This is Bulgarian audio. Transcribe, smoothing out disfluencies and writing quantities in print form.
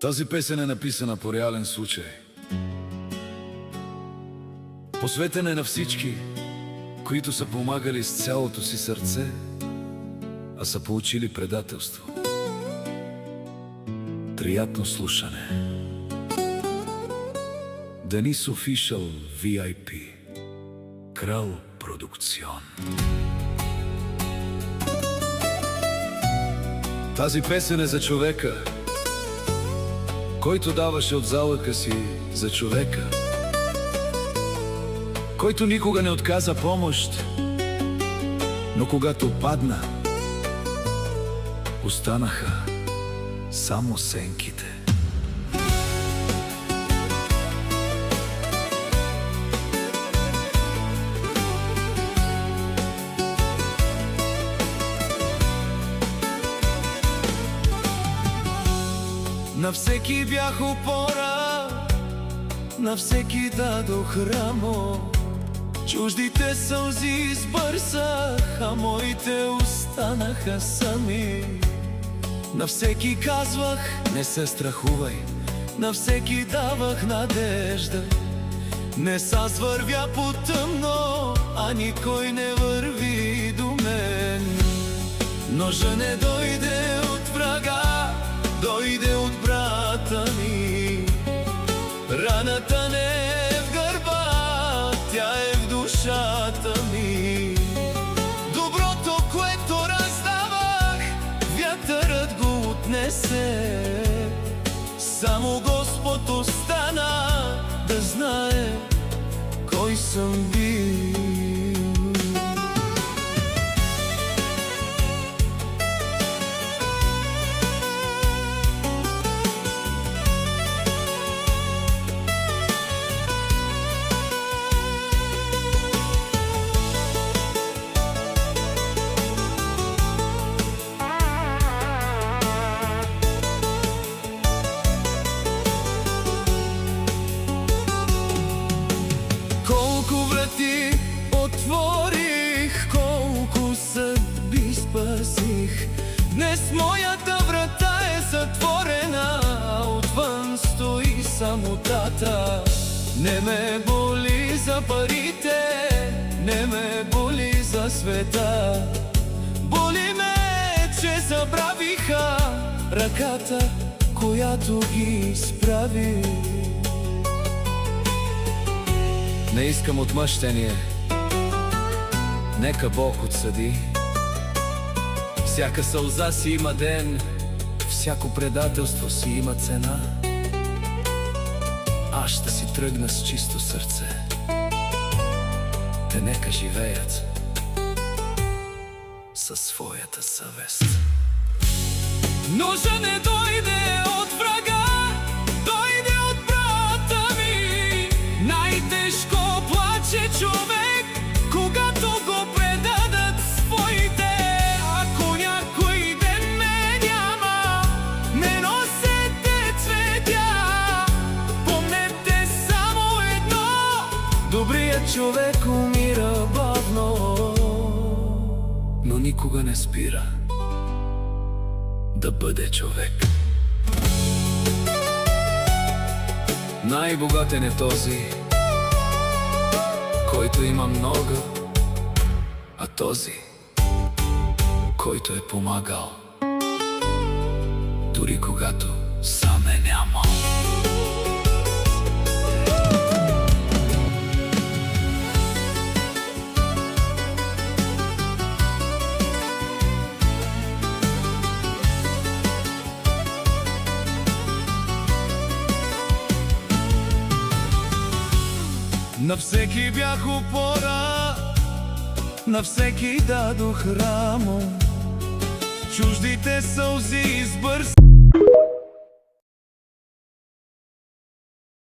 Тази песен е написана по реален случай. Посветена е на всички, които са помагали с цялото си сърце, а са получили предателство. Приятно слушане. Денис Офишъл VIP Крал Продукцион. Тази песен е за човека, който даваше от залъка си за човека, който никога не отказа помощ, но когато падна, останаха само сенките. На всеки бях опора, на всеки дадох рамо. Чуждите сълзи избърсах, а моите останаха сами. На всеки казвах, не се страхувай, на всеки давах надежда. Не аз вървя по тъмно, а никой не върви до мен. Ножа не дойде от врага, дойде от брата ми. Раната не е в гърба, тя е в душата ми. Доброто, което раздавах, вятърът го отнесе. Само Господ остана да знае кой съм бил. Колко врати отворих, колко съдби спасих. Днес моята врата е затворена, а отвън стои самотата. Не ме боли за парите, не ме боли за света. Боли ме, че забравиха ръката, която ги изправи. Не искам отмъщение, нека Бог отсъди. Всяка сълза си има ден, всяко предателство си има цена. Аз ще си тръгна с чисто сърце, те нека живеят със своята съвест. Ножа не дойде от врага, дойде от брата ми. Най-тежко плаче човек, когато го предадат своите. Ако някой ден ме няма, не носете цветя. Помнете само едно, добрият човек умира бавно, но никога не спира да бъде човек. Най-богатен е този, който има много, а този, който е помагал, дори когато сам е нямал. На всеки бях опора, на всеки дадох рамо. Чуждите сълзи избърсах.